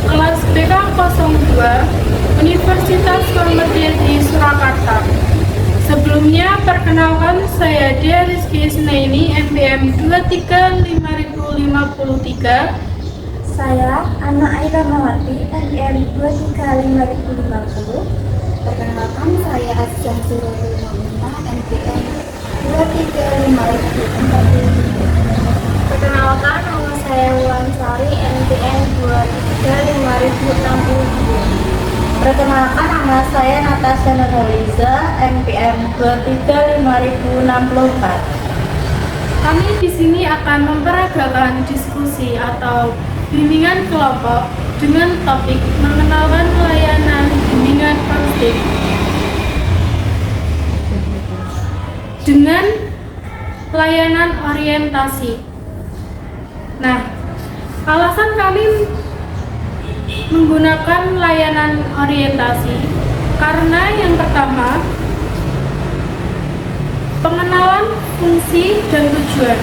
kelas BK02 Universitas Muhammadiyah Surakarta. Sebelumnya, perkenalkan saya Dea Rizky Isnaini, MPM 235053. Saya Ana Aira Mawati, MPM 23550. Perkenalkan saya Asyah Surul Mamunah, MPM 23540. Perkenalkan nama saya Wulan-Sari, MPM 23560. Perkenalkan nama saya Natasha Nurhaliza, MPM 23564. Kami di sini akan memperagakan diskusi atau bimbingan kelompok dengan topik mengenalkan layanan bimbingan konseling dengan layanan orientasi. Nah, alasan kami menggunakan layanan orientasi karena yang pertama, pengenalan fungsi dan tujuan.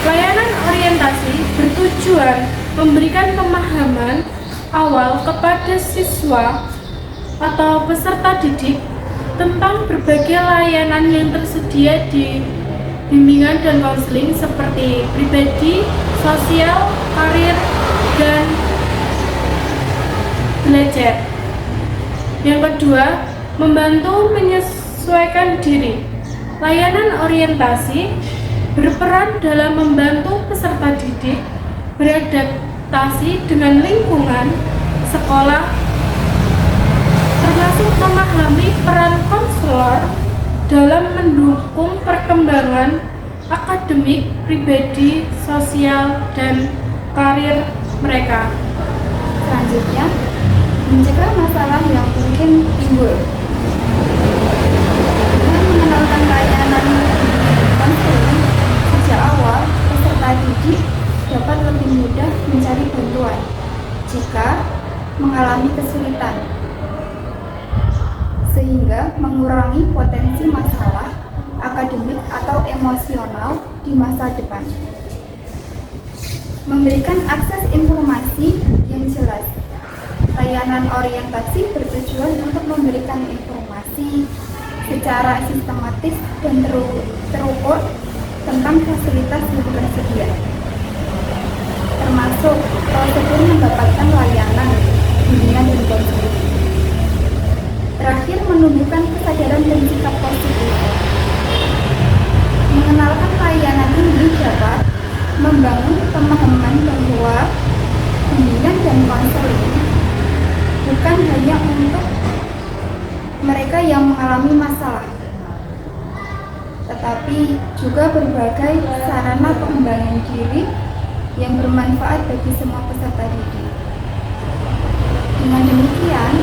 Layanan orientasi bertujuan memberikan pemahaman awal kepada siswa atau peserta didik tentang berbagai layanan yang tersedia di bimbingan dan konseling seperti pribadi, sosial, karir, dan belajar. Yang kedua, membantu menyesuaikan diri. Layanan orientasi berperan dalam membantu peserta didik beradaptasi dengan lingkungan sekolah, termasuk memahami peran konselor dalam mendukung perkembangan akademik, pribadi, sosial, dan karir mereka. Selanjutnya, mencegah masalah yang mungkin timbul. Dengan mengenalkan layanan konseling sejak awal, peserta didik dapat lebih mudah mencari bantuan jika mengalami kesulitan, sehingga mengurangi potensi masalah akademik atau emosional di masa depan. Memberikan akses informasi yang jelas. Layanan orientasi bertujuan untuk memberikan informasi secara sistematis dan terukur tentang fasilitas yang tersedia, termasuk prosedur mendapatkan layanan bimbingan dan konseling. Terakhir, menumbuhkan kesadaran dan sikap positif. Mengenalkan layanan ini dapat membangun pemahaman bahwa bimbingan dan konseling bukan hanya untuk mereka yang mengalami masalah, tetapi juga berbagai sarana pengembangan diri yang bermanfaat bagi semua peserta didik. Dengan demikian,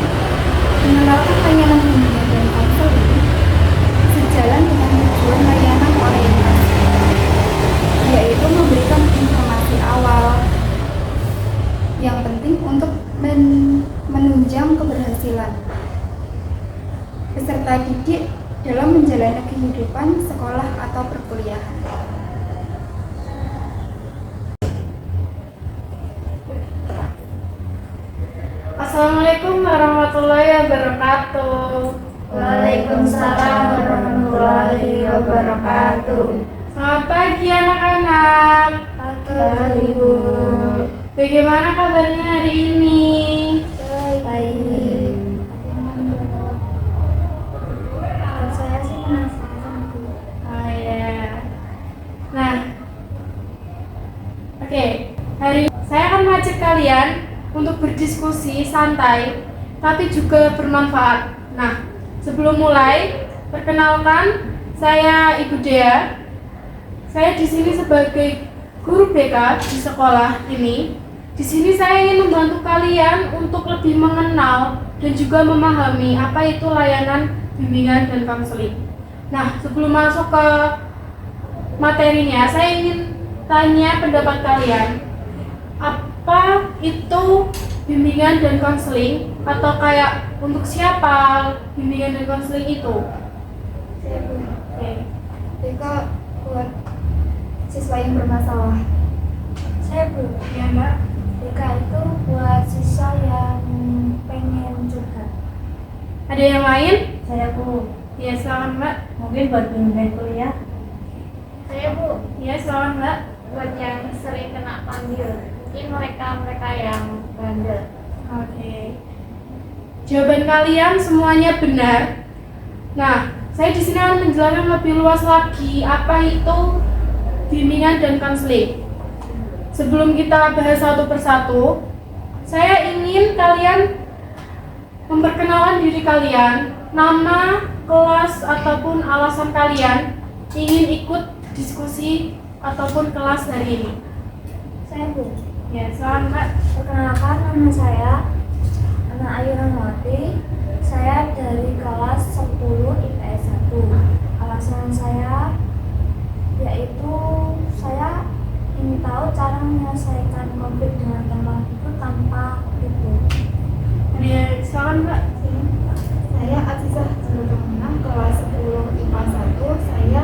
mengenalkan layanan bimbingan dan konseling sejalan dengan tujuan layanan orientasi, yaitu memberikan informasi awal yang penting untuk menunjang keberhasilan peserta didik dalam menjalani kehidupan sekolah atau perkuliahan. Assalamualaikum warahmatullahi wabarakatuh. Waalaikumsalam warahmatullahi wabarakatuh. Selamat pagi anak-anak. Pagi, Ibu. Bagaimana kabarnya hari ini? Baik. Saya sih penasaran, Bu. Oh ya. Nah, oke. Hari saya akan mengajak kalian untuk berdiskusi santai, tapi juga bermanfaat. Nah, sebelum mulai, perkenalkan saya Ibu Dea. Saya di sini sebagai guru BK di sekolah ini. Di sini saya ingin membantu kalian untuk lebih mengenal dan juga memahami apa itu layanan bimbingan dan konseling. Nah, sebelum masuk ke materinya, saya ingin tanya pendapat kalian. Apa itu bimbingan dan konseling, atau kayak untuk siapa bimbingan dan konseling itu? Saya, Bu. Oke. BK buat siswa yang bermasalah. Saya, Bu. Ya, Mbak. BK itu buat Ada yang lain? Saya Bu, Ya, silakan Mbak. mungkin buat bimbingan kuliah. Saya Bu, Ya, silakan Mbak. buat yang sering kena panggil, mungkin mereka yang bandel. Oke. Jawaban kalian semuanya benar. Nah, saya di sini akan menjelaskan lebih luas lagi apa itu bimbingan dan konseling. Sebelum kita bahas satu persatu, saya ingin kalian memperkenalkan diri kalian, nama, kelas, ataupun alasan kalian ingin ikut diskusi ataupun kelas hari ini. Saya Bu. Ya, silakan Mbak. Perkenalkan, nama saya Ana Ayu Rahmawati. Saya dari kelas 10 IPS 1. Alasan saya yaitu saya ingin tahu cara menyelesaikan konflik dengan teman itu tanpa ribut. Ya, silakan Mbak. Saya Azizah Cenderung kelas 10 IPA 1.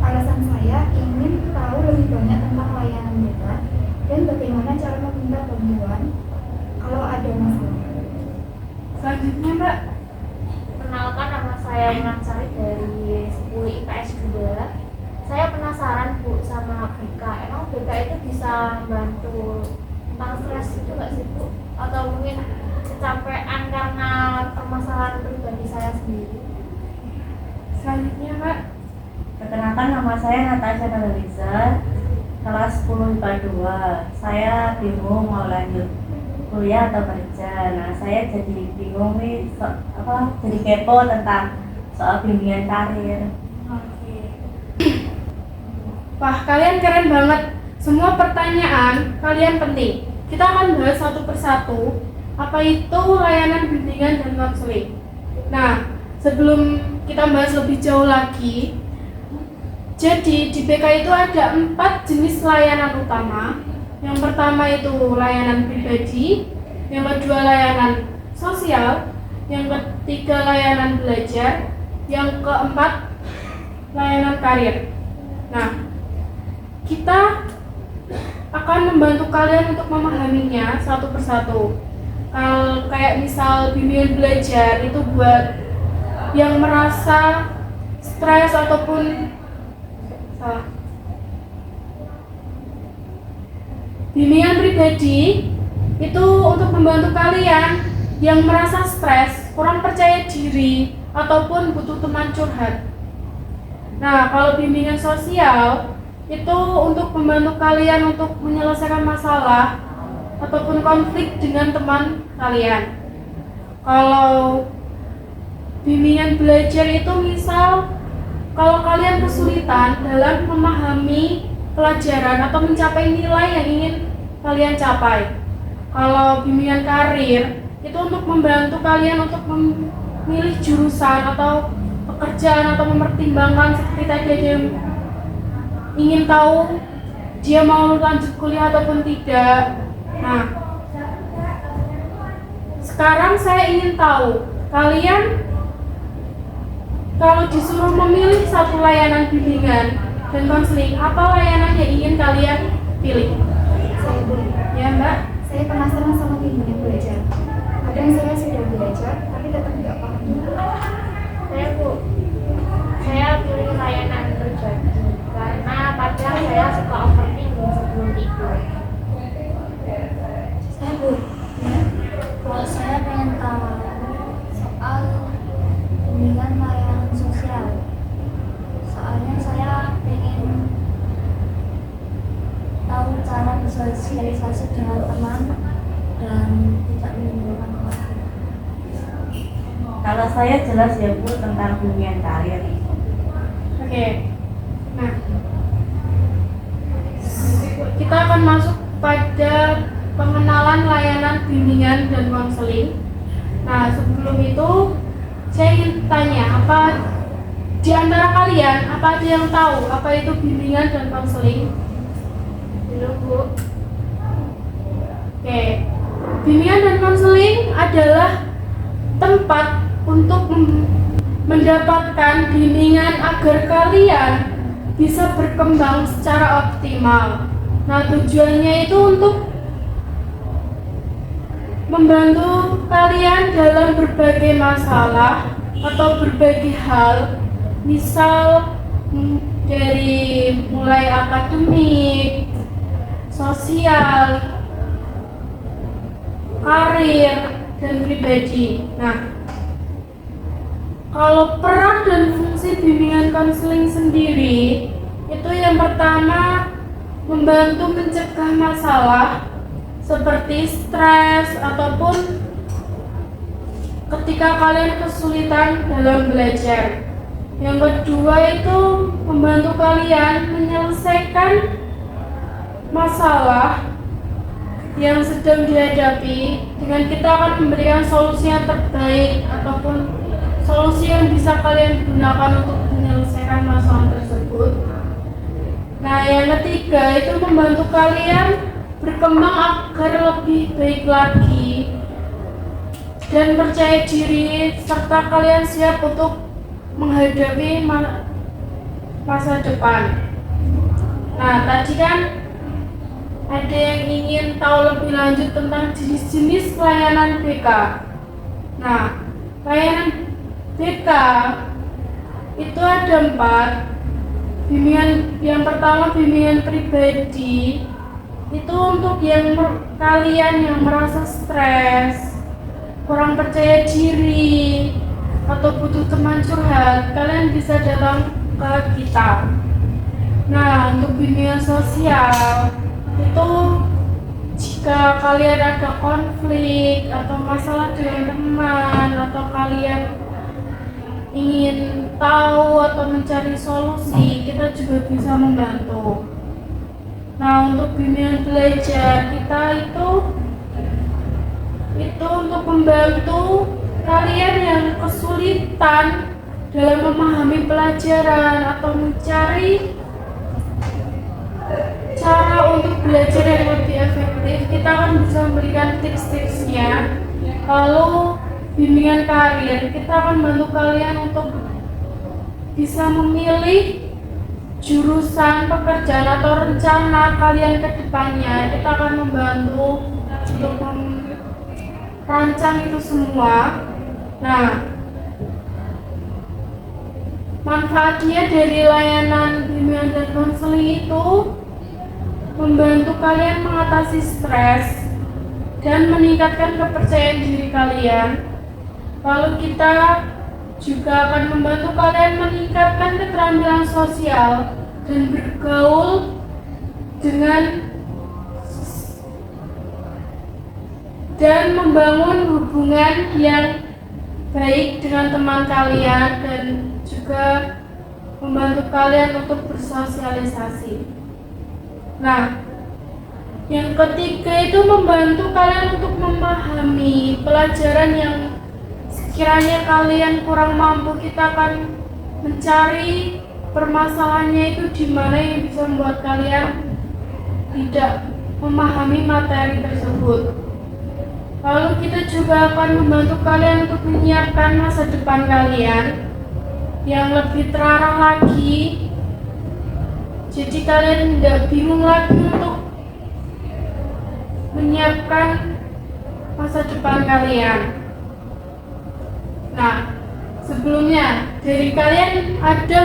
Alasan saya ingin tahu lebih banyak tentang layanan debat dan bagaimana cara meminta bantuan kalau ada masalah. Selanjutnya Mbak. Perkenalkan, nama saya Munansari dari 10 IPS 2. Saya penasaran Bu sama BK. Emang BK itu bisa membantu tentang stres itu nggak sih Bu? Atau mungkin kecapean karena permasalahan pribadi saya sendiri? Selanjutnya Mbak. Perkenalkan, nama saya Natasha Nalaliza, kelas 10 IPA 2. Saya bingung mau lanjut kuliah atau kerja. Nah, saya jadi bingung nih, jadi kepo tentang soal bimbingan karir. Oke. Wah, kalian keren banget. Semua pertanyaan kalian penting. Kita akan bahas satu persatu apa itu layanan bimbingan dan konseling. Nah, sebelum kita bahas lebih jauh lagi, jadi di BK itu ada 4 jenis layanan utama. Yang pertama itu layanan pribadi, yang kedua layanan sosial, yang ketiga layanan belajar, yang keempat layanan karir. Nah, kita akan membantu kalian untuk memahaminya satu persatu. Kayak misal bimbingan belajar itu buat yang merasa stres ataupun bimbingan pribadi itu untuk membantu kalian yang merasa stres, kurang percaya diri, ataupun butuh teman curhat. Nah, kalau bimbingan sosial itu untuk membantu kalian untuk menyelesaikan masalah ataupun konflik dengan teman kalian. Kalau bimbingan belajar itu misal kalau kalian kesulitan dalam memahami pelajaran atau mencapai nilai yang ingin kalian capai. Kalau bimbingan karir itu untuk membantu kalian untuk memilih jurusan atau pekerjaan atau mempertimbangkan seperti tadi ada yang ingin tahu dia mau lanjut kuliah ataupun tidak. Nah, sekarang saya ingin tahu kalian kalau disuruh memilih satu layanan bimbingan dan konseling, apa layanan yang ingin kalian pilih? Saya Bu, Ya Mbak. saya penasaran sama bimbingan belajar. Kadang saya sudah belajar tapi tetap tidak paham. Saya Bu, saya pilih layanan pribadi karena kadang saya suka overthinking sebelum tidur. Saya Bu. Kalau saya pengen tahu soal bimbingan layanan sosial. Soalnya saya pengen tahu cara bersosialisasi dengan teman dan tidak menimbulkan konflik. Kalau saya jelas ya Bu tentang bimbingan karir. Oke. Nah, kita akan masuk pada pengenalan layanan bimbingan dan konseling. Nah, sebelum itu saya ingin tanya, apa di antara kalian apa ada yang tahu apa itu bimbingan dan konseling? Belum Bu. Oke. Bimbingan dan konseling adalah tempat untuk mendapatkan bimbingan agar kalian bisa berkembang secara optimal. Nah, tujuannya itu untuk membantu kalian dalam berbagai masalah atau berbagai hal, misal dari mulai akademik, sosial, karir, dan pribadi. Nah, kalau peran dan fungsi bimbingan konseling sendiri, itu yang pertama membantu mencegah masalah seperti stres ataupun ketika kalian kesulitan dalam belajar. Yang kedua itu membantu kalian menyelesaikan masalah yang sedang dihadapi dengan kita akan memberikan solusi yang terbaik ataupun solusi yang bisa kalian gunakan untuk menyelesaikan masalah tersebut. Nah, yang ketiga itu membantu kalian berkembang agar lebih baik lagi dan percaya diri serta kalian siap untuk menghadapi masa depan. Nah, tadi kan ada yang ingin tahu lebih lanjut tentang jenis-jenis pelayanan BK. Nah, pelayanan BK itu ada 4. Bimbingan yang pertama bimbingan pribadi, itu untuk kalian yang merasa stres, kurang percaya diri, atau butuh teman curhat, kalian bisa datang ke kita. Nah, untuk bimbingan sosial itu jika kalian ada konflik atau masalah dengan teman atau kalian ingin tahu atau mencari solusi, kita juga bisa membantu. Nah, untuk bimbingan belajar kita itu untuk membantu kalian yang kesulitan dalam memahami pelajaran atau mencari cara untuk belajar yang lebih efektif. Kita akan bisa memberikan tips-tipsnya. Lalu bimbingan karir, kita akan bantu kalian untuk bisa memilih jurusan pekerjaan atau rencana kalian ke depannya. Kita akan membantu untuk merancang itu semua. Nah, manfaatnya dari layanan bimbingan dan konseling itu membantu kalian mengatasi stres dan meningkatkan kepercayaan diri kalian. Lalu kita juga akan membantu kalian meningkatkan keterampilan sosial dan bergaul dan membangun hubungan yang baik dengan teman kalian dan juga membantu kalian untuk bersosialisasi. Nah, yang ketiga itu membantu kalian untuk memahami pelajaran yang sekiranya kalian kurang mampu. Kita akan mencari permasalahannya itu di mana yang bisa membuat kalian tidak memahami materi tersebut. Lalu kita juga akan membantu kalian untuk menyiapkan masa depan kalian yang lebih terarah lagi. Jadi kalian tidak bingung lagi untuk menyiapkan masa depan kalian. Nah, sebelumnya dari kalian ada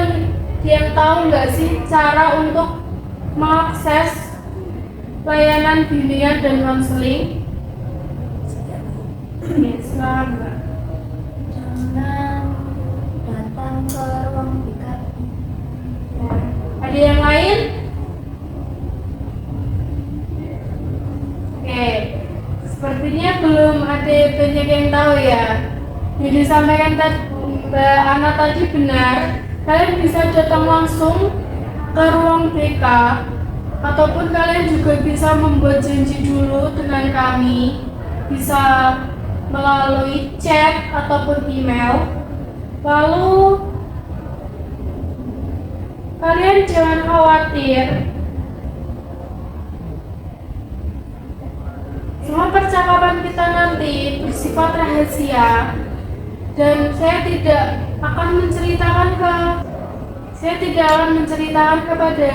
yang tahu nggak sih cara untuk mengakses layanan bimbingan dan konseling? Ya, selamat. Jangan datang ke ruang BK. Ada yang lain? Oke, sepertinya belum ada banyak yang tahu ya. Yang disampaikan Mbak Ana tadi benar. Kalian bisa datang langsung ke ruang BK ataupun kalian juga bisa membuat janji dulu dengan kami. Bisa melalui chat ataupun email. Lalu kalian jangan khawatir, semua percakapan kita nanti bersifat rahasia dan saya tidak akan menceritakan kepada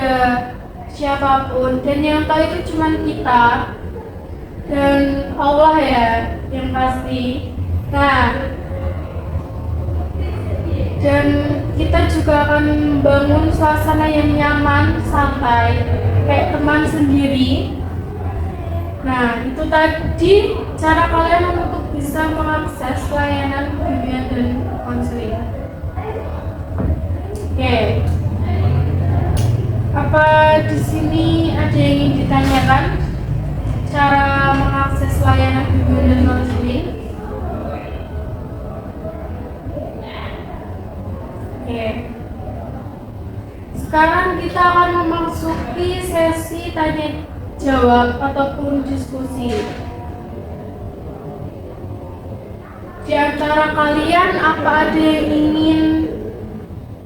siapapun, dan yang tahu itu cuma kita dan Allah ya. yang pasti. Nah, dan kita juga akan membangun suasana yang nyaman, santai, kayak teman sendiri. Nah, itu tadi cara kalian untuk bisa mengakses layanan bimbingan dan konseling. Oke. Apa di sini ada yang ingin ditanyakan? Cara mengakses layanan bimbingan dan konseling? Oke. Sekarang kita akan memasuki sesi tanya jawab ataupun diskusi. Di antara kalian apa ada yang ingin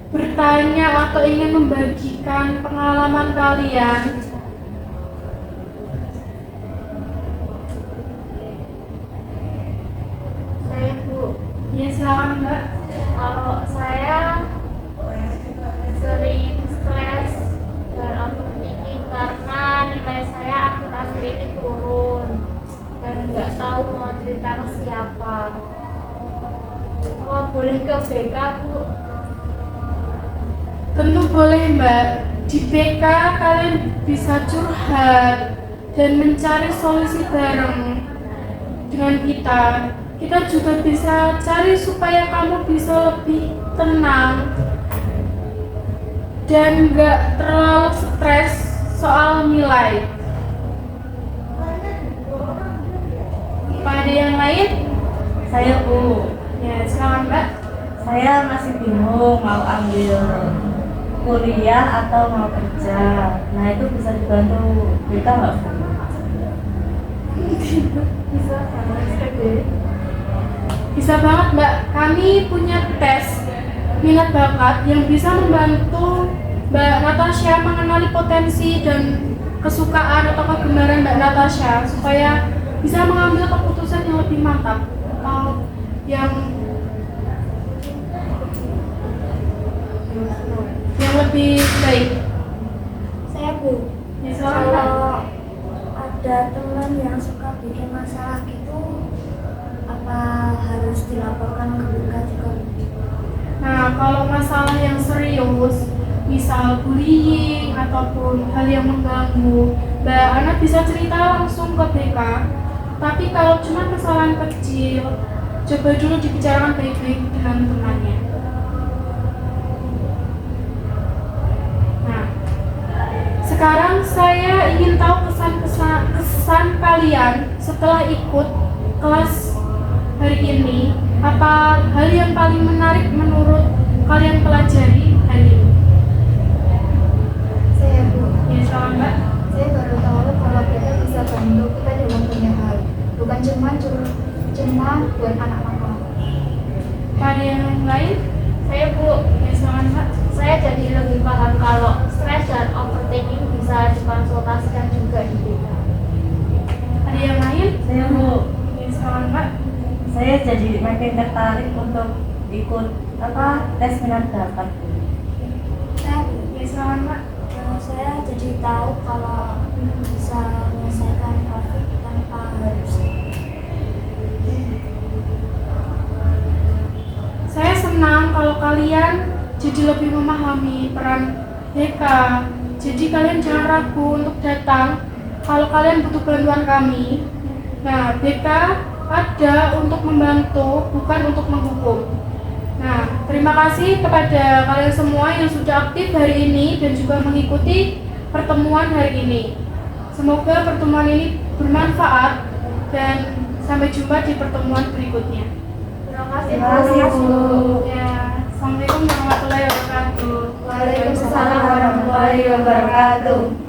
bertanya atau ingin membagikan pengalaman kalian? Saya Bu, Ya silakan Mbak. kalau saya sering stres dan overthinking karena nilai saya akhir-akhir ini turun dan nggak tahu mau cerita ke siapa. Oh, boleh ke BK Bu? Tentu boleh Mbak. Di BK kalian bisa curhat dan mencari solusi bareng dengan kita. Kita juga bisa cari supaya kamu bisa lebih tenang dan nggak terlalu stres soal nilai. Apa ada yang lain? Saya Bu, Ya silakan Mbak. saya masih bingung mau ambil kuliah atau mau kerja. Nah itu bisa dibantu kita nggak Bu? Bisa banget Mbak, kami punya tes minat bakat yang bisa membantu Mbak Natasha mengenali potensi dan kesukaan atau kegemaran Mbak Natasha supaya bisa mengambil keputusan yang lebih mantap atau yang lebih baik. Saya Bu, Ya, silakan, Mbak. kalau ada teman yang suka bikin masalah gitu, apa harus dilaporkan ke BK juga? Nah, kalau masalah yang serius, misal bullying ataupun hal yang mengganggu, Mbak Ana bisa cerita langsung ke BK. Tapi kalau cuma kesalahan kecil, coba dulu dibicarakan baik-baik dengan temannya. Nah, sekarang saya ingin tahu kesan kalian setelah ikut kelas hari ini. Apa hal yang paling menarik menurut kalian pelajari hari ini? Saya Bu, Ya, silakan Mbak. saya baru tahu kalau kita bisa bantu kita dalam banyak hal, bukan cuma buat anak nakal. Ada yang lain? Saya Bu, Ya, silakan Mbak. saya jadi lebih paham kalau stres dan overthinking bisa dikonsultasikan juga di BK. Ada yang lain? Saya Bu, Ya, silakan Mbak. saya jadi makin tertarik untuk ikut tes minat bakat. Saya Bu, Ya, silakan Mbak. saya jadi tahu kalau bisa menyelesaikan konflik tanpa harus. Saya senang kalau kalian jadi lebih memahami peran BK. Jadi kalian jangan ragu untuk datang kalau kalian butuh bantuan kami. Nah, BK ada untuk membantu, bukan untuk menghukum. Nah, terima kasih kepada kalian semua yang sudah aktif hari ini dan juga mengikuti pertemuan hari ini. Semoga pertemuan ini bermanfaat dan sampai jumpa di pertemuan berikutnya. Terima kasih Terima kasih Bu. Ya, Assalamualaikum warahmatullahi wabarakatuh. Waalaikumsalam Assalamualaikum warahmatullahi wabarakatuh.